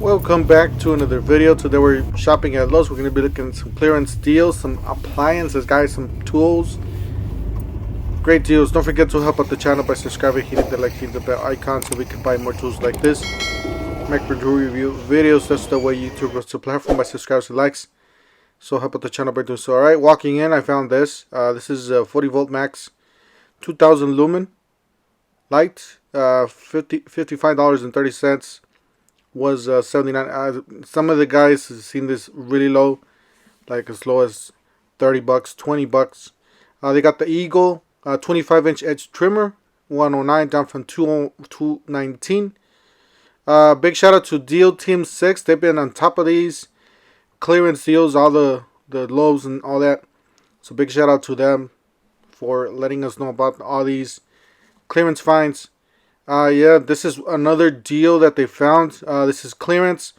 Welcome back to another video. Today we're shopping at Lowe's. We're going to be looking at some clearance deals, some appliances, guys, some tools. Great deals. Don't forget to help out the channel by subscribing, hitting the like, hitting the bell icon so we can buy more tools like this. Make review videos. That's the way YouTube goes to platform, by subscribes and likes. So help out the channel by doing so. Alright, walking in, I found this. This is a 40 volt max 2000 lumen light. $55.30. Was 79. Some of the guys have seen this really low, like as low as 30 bucks, 20 bucks. They got the Eagle 25-inch edge trimmer, 109 down from 219. Big shout out to Deal Team 6. They've been on top of these clearance deals, all the lows and all that. So big shout out to them for letting us know about all these clearance finds. Yeah, this is another deal that they found. This is clearance,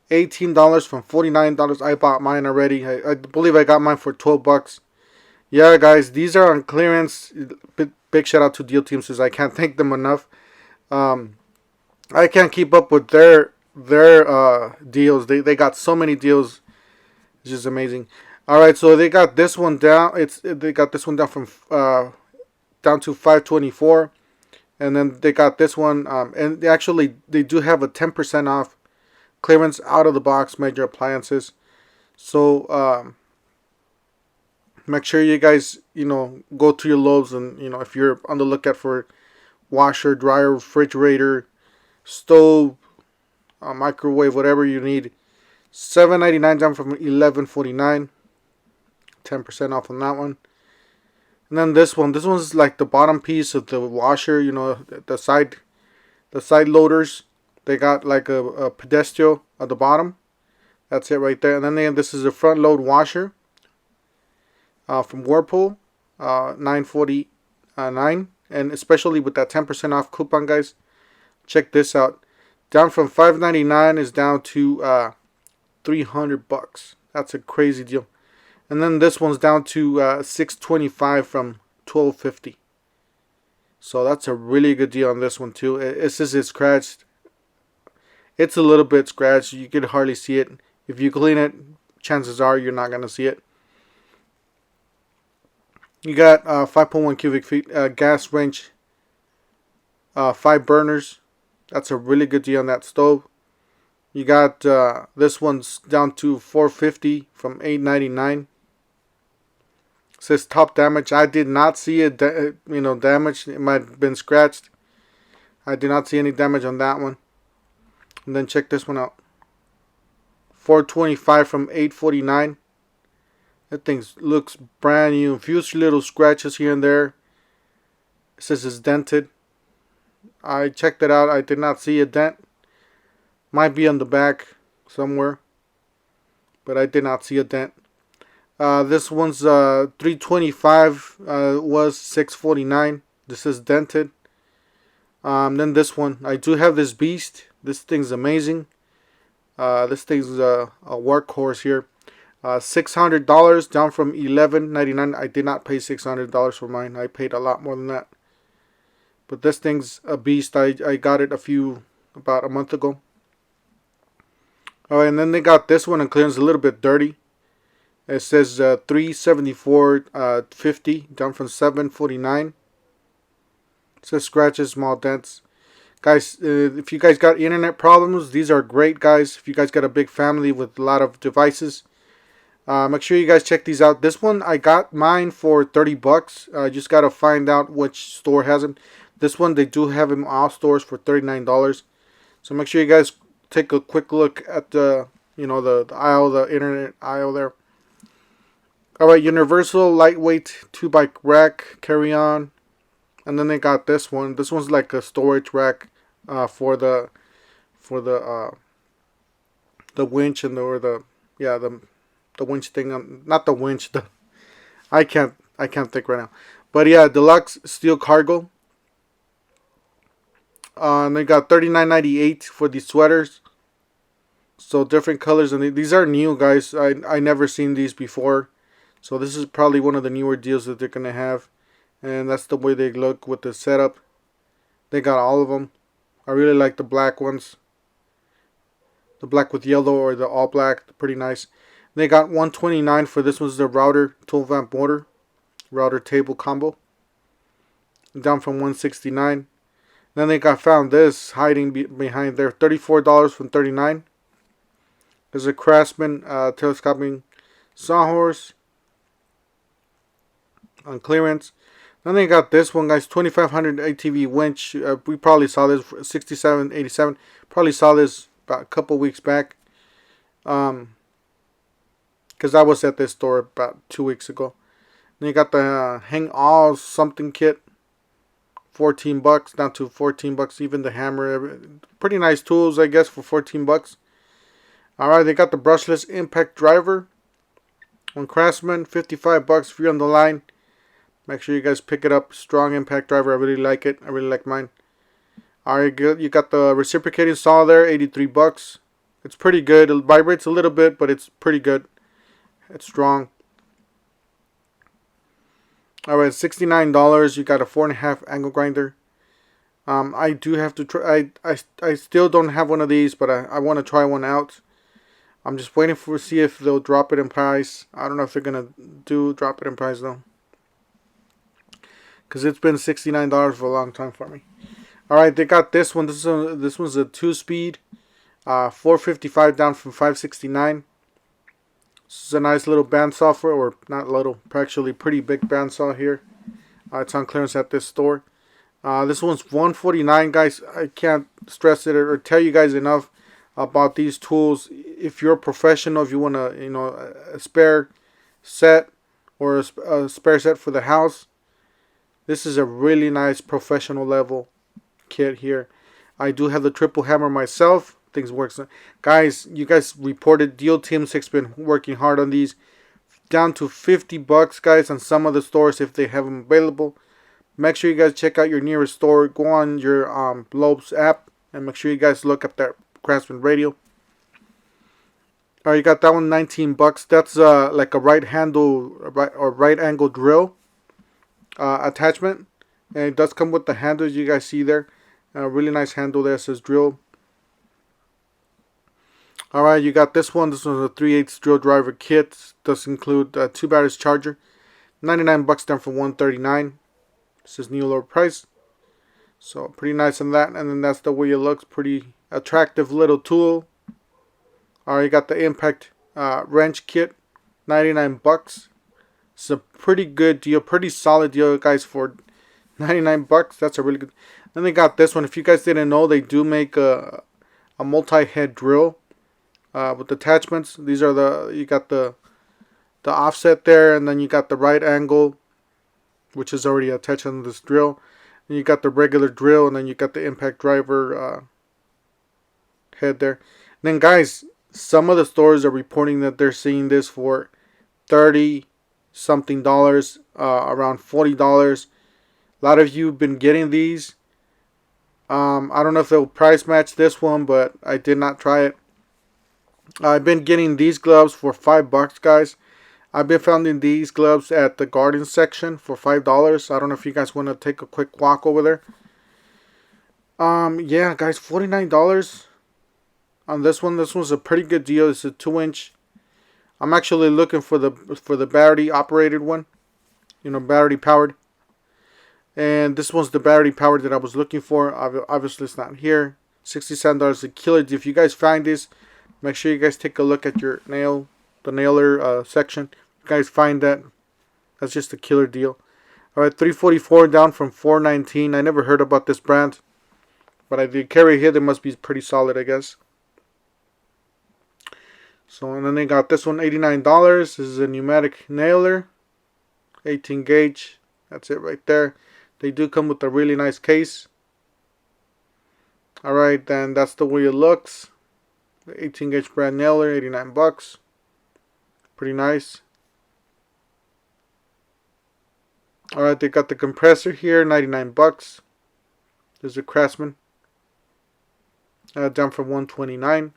$18 from $49. I bought mine already. I believe I got mine for 12 bucks. Yeah, guys, these are on clearance. Big shout out to Deal Team Says. I can't thank them enough. I can't keep up with their deals. They got so many deals. It's just amazing. All right, so they got this one down. They got this one down from down to $5.24. And then they got this one, and they do have a 10% off clearance out of the box major appliances. So make sure you guys, go to your Lowe's, and if you're on the lookout for washer, dryer, refrigerator, stove, microwave, whatever you need, $7.99 down from $11.49, 10% off on that one. And then this one's like the bottom piece of the washer, the side loaders. They got like a pedestal at the bottom. That's it right there. And then this is a front load washer from Whirlpool, $9.49. And especially with that 10% off coupon, guys, check this out. Down from $5.99 is down to 300 bucks. That's a crazy deal. And then this one's down to $6.25 from $12.50. So that's a really good deal on this one too. It says it's scratched. It's a little bit scratched. You can hardly see it. If you clean it, chances are you're not going to see it. You got 5.1 cubic feet gas range, 5 burners. That's a really good deal on that stove. You got this one's down to $4.50 from $8.99. Says top damage. I did not see it, damage. It might have been scratched. I did not see any damage on that one. And then check this one out. $4.25 from $8.49. That thing looks brand new. A few little scratches here and there. It says it's dented. I checked it out. I did not see a dent. Might be on the back somewhere, but I did not see a dent. This one's $3.25, was $6.49. This is dented. Then this one, I do have this beast. This thing's amazing. This thing's a workhorse here. $600 down from $11.99. I did not pay $600 for mine. I paid a lot more than that. But this thing's a beast. I got it about a month ago. Alright, and then they got this one on clearance, a little bit dirty. It says $374.50 down from $7.49. It says scratches, small dents. Guys, if you guys got internet problems, these are great, guys. If you guys got a big family with a lot of devices, make sure you guys check these out. This one, I got mine for 30 bucks. I just got to find out which store has them. This one, they do have them all stores for $39. So make sure you guys take a quick look at the the aisle, the internet aisle there. Alright, universal lightweight 2x rack carry on. And then they got this one. This one's like a storage rack for the winch and the winch thing. Not the winch, I can't think right now. But yeah, deluxe steel cargo. And they got $39.98 for these sweaters. So different colors, and these are new, guys. I never seen these before. So this is probably one of the newer deals that they're going to have. And that's the way they look with the setup. They got all of them. I really like the black ones. the black with yellow or the all black. Pretty nice. They got 129 for this. Was the router 12 amp motor router table combo, down from 169. Then they got found this hiding behind there, $34 from 39. There's a Craftsman telescoping sawhorse on clearance. Then they got this one, guys, 2500 ATV winch. We probably saw this 67.87. Probably saw this about a couple weeks back. Because I was at this store about 2 weeks ago. Then you got the hang all something kit, $14, down to $14. Even the hammer, pretty nice tools, I guess, for $14. All right, they got the brushless impact driver on Craftsman, $55. If you're on the line, make sure you guys pick it up. Strong impact driver. I really like it. I really like mine. All right, good. You got the reciprocating saw there, $83. It's pretty good. It vibrates a little bit, but it's pretty good. It's strong. All right, $69. You got a 4.5 angle grinder. I do have to try. I still don't have one of these, but I want to try one out. I'm just waiting for see if they'll drop it in price. I don't know if they're gonna drop it in price though, because it's been $69 for a long time for me. All right, they got this one. This one's a 2-speed, 455 down from 569. This is a nice little bandsaw for, or not little, actually pretty big bandsaw here. It's on clearance at this store. This one's $149, guys. I can't stress it or tell you guys enough about these tools. If you're a professional, if you want a spare set or a spare set for the house, this is a really nice professional level kit here. I do have the triple hammer myself. Things work. Guys, you guys reported Deal Team 6 been working hard on these. Down to $50, guys, on some of the stores if they have them available. Make sure you guys check out your nearest store. Go on your Lopes app and make sure you guys look up that Craftsman radio. Alright, you got that one, $19. That's like a right angle drill attachment, and it does come with the handles you guys see there. A really nice handle there, says drill. Alright, you got this one. This one's a 3/8 drill driver kit. Does include 2 batteries charger. $99 down from $139. This is new lower price. So pretty nice on that. And then that's the way it looks. Pretty attractive little tool. Alright, you got the impact wrench kit. $99. It's a pretty good deal. Pretty solid deal, guys, for $99. That's a really good. Then they got this one. If you guys didn't know, they do make a multi-head drill. With attachments. These are you got the offset there, and then you got the right angle, which is already attached on this drill. And you got the regular drill, and then you got the impact driver head there. And then, guys, some of the stores are reporting that they're seeing this for $30 something, around $40. A lot of you have been getting these. I don't know if they'll price match this one, but I did not try it. I've been getting these gloves for $5, guys. I've been finding these gloves at the garden section for $5. I don't know if you guys want to take a quick walk over there. Yeah, guys, $49 on this one. This one's a pretty good deal. It's a 2-inch. I'm actually looking for the battery operated one, battery powered. And this one's the battery powered that I was looking for. Obviously, it's not here. $67 a killer. If you guys find this, make sure you guys take a look at your the nailer section. If you guys find that, that's just a killer deal. Alright, $344 down from $419. I never heard about this brand, but I did carry here. They must be pretty solid, I guess. So, and then they got this one, $89. This is a pneumatic nailer, 18 gauge. That's it right there. They do come with a really nice case. Alright, then that's the way it looks. The 18 gauge brand nailer, $89. Pretty nice. Alright, they got the compressor here, $99. There's a Craftsman. Down from $129.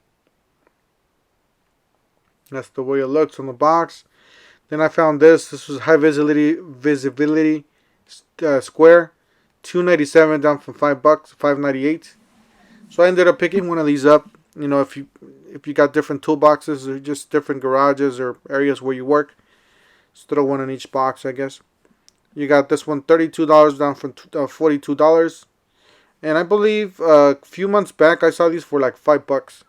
That's the way it looks on the box. Then I found this. This was high visibility square. $297 down from $5, $5.98. So I ended up picking one of these up. you know, if you got different toolboxes or just different garages or areas where you work, just throw one in each box, I guess. You got this one $32 down from $42. And I believe a few months back I saw these for like $5.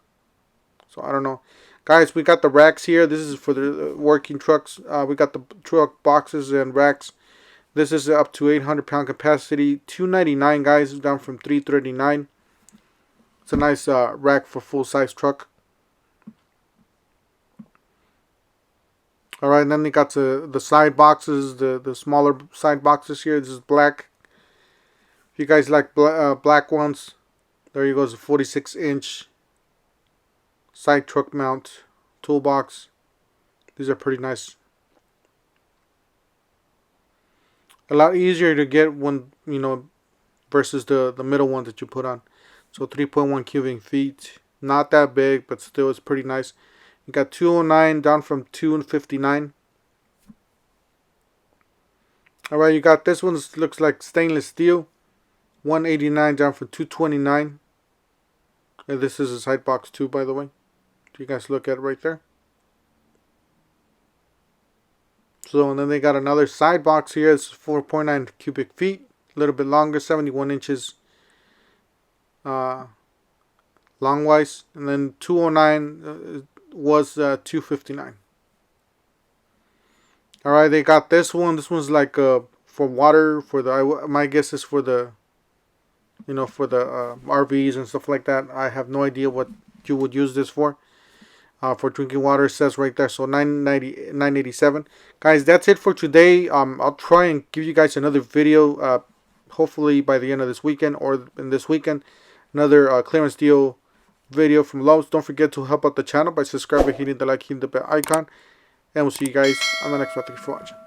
So I don't know. Guys, we got the racks here. This is for the working trucks. We got the truck boxes and racks. This is up to 800-pound capacity. $2.99, guys, down from $3.39. It's a nice rack for full-size truck. Alright, and then they got the side boxes, the smaller side boxes here. This is black. If you guys like black ones, there you go. It's a 46-inch side truck mount toolbox. These are pretty nice. A lot easier to get when, you know, versus the middle one that you put on. So 3.1 cubic feet. Not that big, but still it's pretty nice. You got 209 down from 259. Alright, you got this one. Looks like stainless steel. 189 down from 229. And this is a side box too, by the way. You guys look at it right there. So, and then they got another side box here. It's 4.9 cubic feet. A little bit longer, 71 inches long-wise. And then 209 was 259. Alright, they got this one. This one's like for water. For the, my guess is for the, you know, for the RVs and stuff like that. I have no idea what you would use this for. For drinking water, it says right there. So $9.87. Guys, that's it for today. I'll try and give you guys another video, hopefully by the end of this weekend or in this weekend. Another clearance deal video from Lowe's. Don't forget to help out the channel by subscribing, hitting the like, hitting the bell icon. And we'll see you guys on the next one. Thank you for watching.